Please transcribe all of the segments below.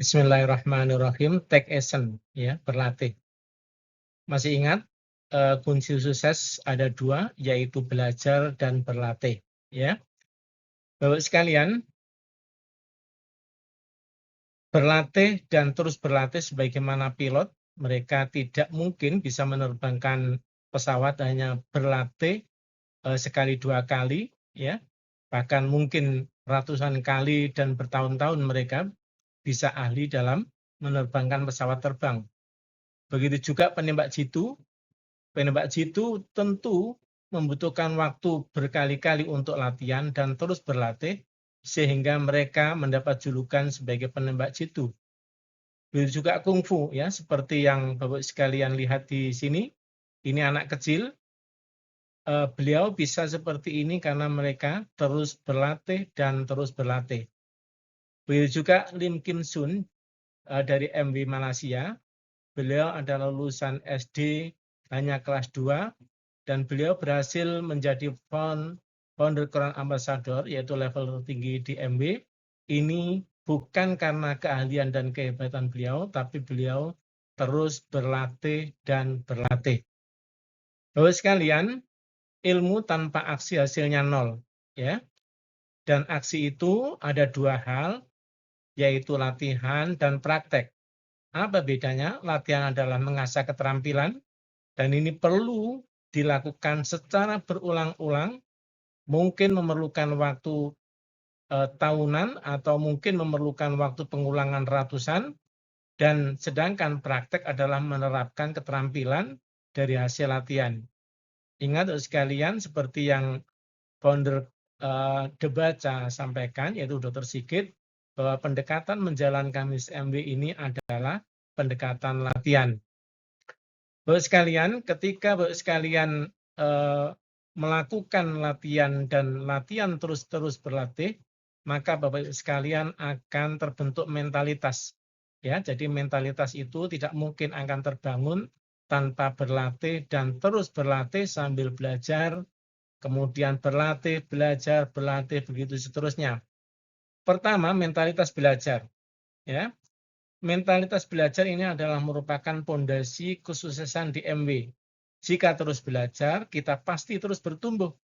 Bismillahirrahmanirrahim. Take action, ya, berlatih. Masih ingat kunci sukses ada dua, yaitu belajar dan berlatih. Ya, Bapak sekalian, berlatih dan terus berlatih sebagaimana pilot, mereka tidak mungkin bisa menerbangkan pesawat hanya berlatih sekali dua kali, ya, bahkan mungkin ratusan kali dan bertahun-tahun mereka bisa ahli dalam menerbangkan pesawat terbang. Begitu juga penembak jitu. Penembak jitu tentu membutuhkan waktu berkali-kali untuk latihan dan terus berlatih sehingga mereka mendapat julukan sebagai penembak jitu. Begitu juga kungfu, ya, seperti yang Bapak sekalian lihat di sini. Ini anak kecil, beliau bisa seperti ini karena mereka terus berlatih dan terus berlatih. Begitu juga Lim Kim Sun dari MW Malaysia. Beliau adalah lulusan SD hanya kelas 2 dan beliau berhasil menjadi founder Quran Ambassador, yaitu level tertinggi di MW. Ini bukan karena keahlian dan kehebatan beliau, tapi beliau terus berlatih dan berlatih. Bapak sekalian, ilmu tanpa aksi hasilnya nol, ya. Dan aksi itu ada dua hal, yaitu latihan dan praktek. Apa bedanya? Latihan adalah mengasah keterampilan, dan ini perlu dilakukan secara berulang-ulang, mungkin memerlukan waktu tahunan atau mungkin memerlukan waktu pengulangan ratusan, dan sedangkan praktek adalah menerapkan keterampilan dari hasil latihan. Ingat sekalian, seperti yang founder Debaca sampaikan, yaitu Dr. Sigit, bahwa pendekatan menjalankan Miss MW ini adalah pendekatan latihan. Bapak sekalian, ketika Bapak sekalian melakukan latihan dan latihan terus-terus berlatih, maka Bapak sekalian akan terbentuk mentalitas. Ya, jadi mentalitas itu tidak mungkin akan terbangun tanpa berlatih dan terus berlatih sambil belajar, kemudian berlatih, belajar, berlatih, begitu seterusnya. Pertama, mentalitas belajar. Ya, mentalitas belajar ini adalah merupakan pondasi kesuksesan di MW. Jika terus belajar, kita pasti terus bertumbuh.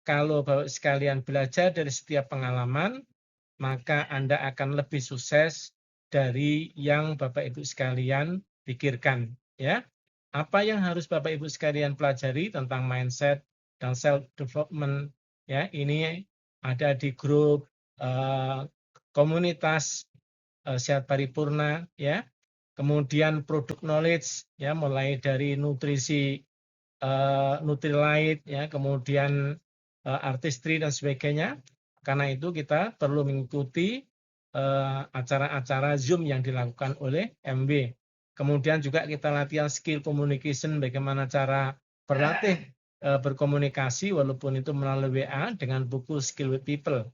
Kalau Bapak sekalian belajar dari setiap pengalaman, maka Anda akan lebih sukses dari yang Bapak Ibu sekalian pikirkan. Ya, apa yang harus Bapak Ibu sekalian pelajari tentang mindset dan self development? Ya, ini ada di grup komunitas Sehat Paripurna, ya. Kemudian produk knowledge, ya, mulai dari nutrisi Nutrilite, ya, kemudian artistry dan sebagainya. Karena itu kita perlu mengikuti acara-acara Zoom yang dilakukan oleh MW. Kemudian juga kita latihan skill communication, bagaimana cara berlatih berkomunikasi walaupun itu melalui WA dengan buku Skill with People.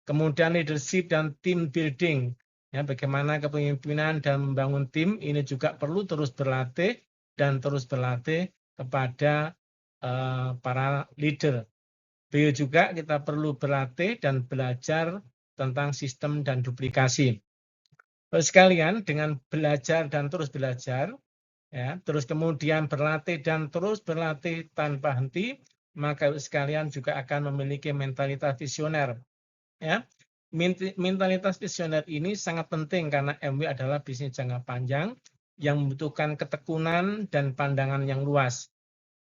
Kemudian leadership dan team building, ya, bagaimana kepemimpinan dan membangun tim ini juga perlu terus berlatih dan terus berlatih kepada para leader. Begitu juga kita perlu berlatih dan belajar tentang sistem dan duplikasi. Sekalian, dengan belajar dan terus belajar, ya, terus kemudian berlatih dan terus berlatih tanpa henti, maka sekalian juga akan memiliki mentalitas visioner. Ya, mentalitas visioner ini sangat penting karena MW adalah bisnis jangka panjang yang membutuhkan ketekunan dan pandangan yang luas.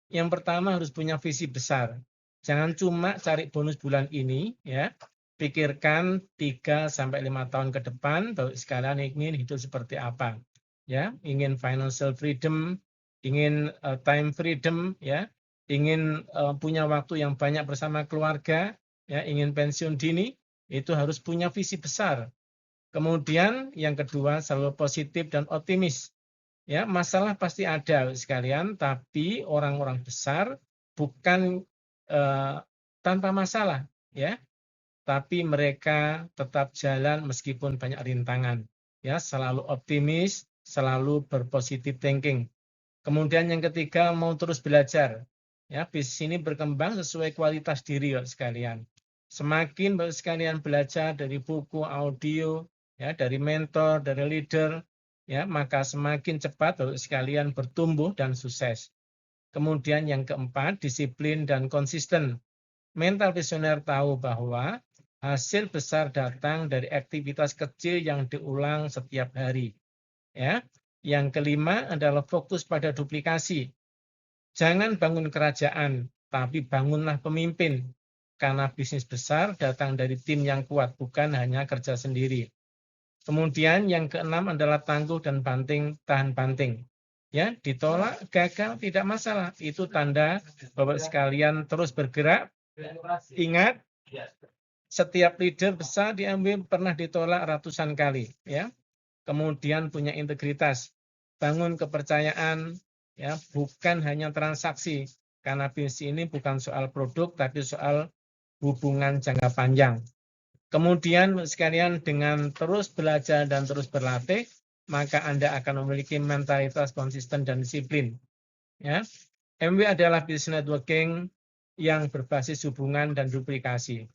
Yang pertama harus punya visi besar. Jangan cuma cari bonus bulan ini, ya. Pikirkan 3 sampai 5 tahun ke depan, Bapak sekalian ingin hidup seperti apa. Ya, ingin financial freedom, ingin time freedom, ya. Ingin punya waktu yang banyak bersama keluarga, ya, ingin pensiun dini. Itu harus punya visi besar. Kemudian yang kedua selalu positif dan optimis. Ya, masalah pasti ada sekalian, tapi orang-orang besar bukan tanpa masalah, ya. Tapi mereka tetap jalan meskipun banyak rintangan. Ya, selalu optimis, selalu berpositif thinking. Kemudian yang ketiga mau terus belajar. Ya, bisnis ini berkembang sesuai kualitas diri sekalian. Semakin Bapak sekalian belajar dari buku, audio, ya, dari mentor, dari leader, ya, maka semakin cepat Bapak sekalian bertumbuh dan sukses. Kemudian yang keempat, disiplin dan konsisten. Mental visioner tahu bahwa hasil besar datang dari aktivitas kecil yang diulang setiap hari. Ya. Yang kelima adalah fokus pada duplikasi. Jangan bangun kerajaan, tapi bangunlah pemimpin. Karena bisnis besar datang dari tim yang kuat, bukan hanya kerja sendiri. Kemudian yang keenam adalah tangguh dan tahan banting. Ya, ditolak, gagal, tidak masalah. Itu tanda Bapak sekalian terus bergerak. Ingat, setiap leader besar di MW pernah ditolak ratusan kali. Ya, kemudian punya integritas, bangun kepercayaan, ya, bukan hanya transaksi. Karena bisnis ini bukan soal produk, tapi soal hubungan jangka panjang. Kemudian sekalian dengan terus belajar dan terus berlatih, maka Anda akan memiliki mentalitas konsisten dan disiplin. Ya, MW adalah business networking yang berbasis hubungan dan duplikasi.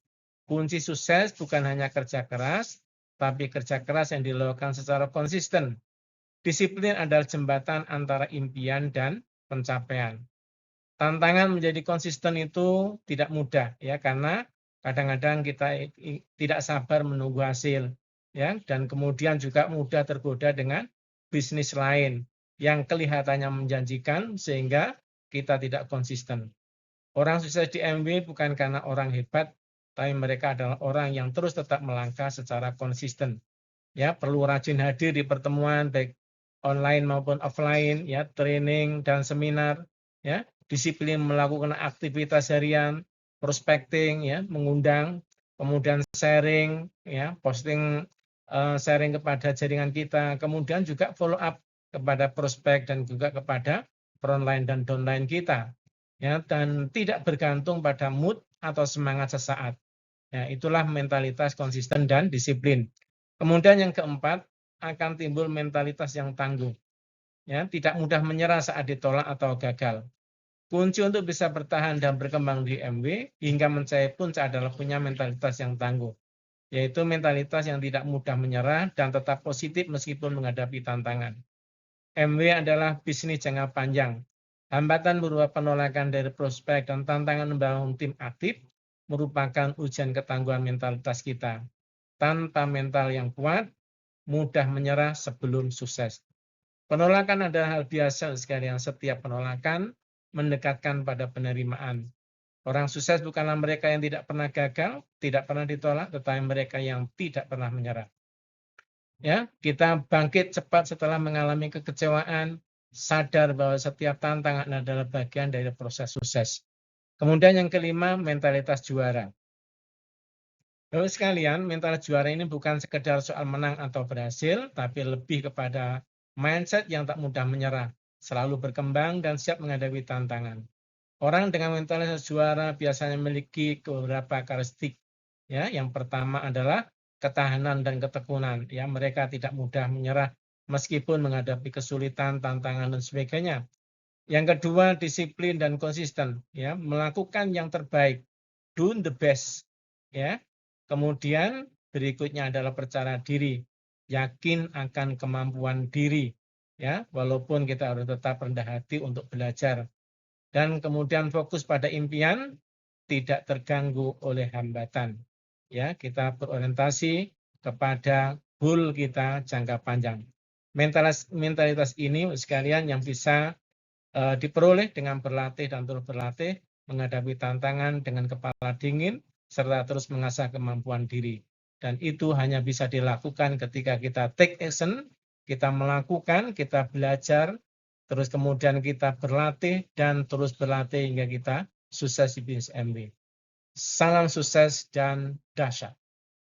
Kunci sukses bukan hanya kerja keras, tapi kerja keras yang dilakukan secara konsisten. Disiplin adalah jembatan antara impian dan pencapaian. Tantangan menjadi konsisten itu tidak mudah, ya, karena kadang-kadang kita tidak sabar menunggu hasil, ya, dan kemudian juga mudah tergoda dengan bisnis lain yang kelihatannya menjanjikan sehingga kita tidak konsisten. Orang sukses di MW bukan karena orang hebat, tapi mereka adalah orang yang terus tetap melangkah secara konsisten. Ya, perlu rajin hadir di pertemuan baik online maupun offline, ya, training dan seminar, ya, disiplin melakukan aktivitas harian, prospecting, ya, mengundang, kemudian sharing, ya, posting sharing kepada jaringan kita, kemudian juga follow up kepada prospek dan juga kepada frontline dan downline kita, ya, dan tidak bergantung pada mood atau semangat sesaat. Ya, itulah mentalitas konsisten dan disiplin. Kemudian yang keempat, akan timbul mentalitas yang tangguh. Ya, tidak mudah menyerah saat ditolak atau gagal. Kunci untuk bisa bertahan dan berkembang di MW hingga mencapai puncak adalah punya mentalitas yang tangguh, yaitu mentalitas yang tidak mudah menyerah dan tetap positif meskipun menghadapi tantangan. MW adalah bisnis jangka panjang. Hambatan berupa penolakan dari prospek dan tantangan membangun tim aktif merupakan ujian ketangguhan mentalitas kita. Tanpa mental yang kuat, mudah menyerah sebelum sukses. Penolakan adalah hal biasa sekalian. Setiap penolakan mendekatkan pada penerimaan. Orang sukses bukanlah mereka yang tidak pernah gagal, tidak pernah ditolak, tetapi mereka yang tidak pernah menyerah. Ya, kita bangkit cepat setelah mengalami kekecewaan, sadar bahwa setiap tantangan adalah bagian dari proses sukses. Kemudian yang kelima, mentalitas juara. Bapak sekalian, mental juara ini bukan sekedar soal menang atau berhasil, tapi lebih kepada mindset yang tak mudah menyerah, selalu berkembang dan siap menghadapi tantangan. Orang dengan mentalitas juara biasanya memiliki beberapa karakteristik. Ya, yang pertama adalah ketahanan dan ketekunan. Ya, mereka tidak mudah menyerah meskipun menghadapi kesulitan, tantangan dan sebagainya. Yang kedua, disiplin dan konsisten. Ya, melakukan yang terbaik, do the best. Ya. Kemudian berikutnya adalah percaya diri, yakin akan kemampuan diri, ya, walaupun kita harus tetap rendah hati untuk belajar. Dan kemudian fokus pada impian, tidak terganggu oleh hambatan. Ya, kita berorientasi kepada goal kita jangka panjang. Mentalitas ini sekalian yang bisa diperoleh dengan berlatih dan terus berlatih, menghadapi tantangan dengan kepala dingin, serta terus mengasah kemampuan diri. Dan itu hanya bisa dilakukan ketika kita take action, kita melakukan, kita belajar, terus kemudian kita berlatih dan terus berlatih hingga kita sukses di bisnis MW. Salam sukses dan dahsyat.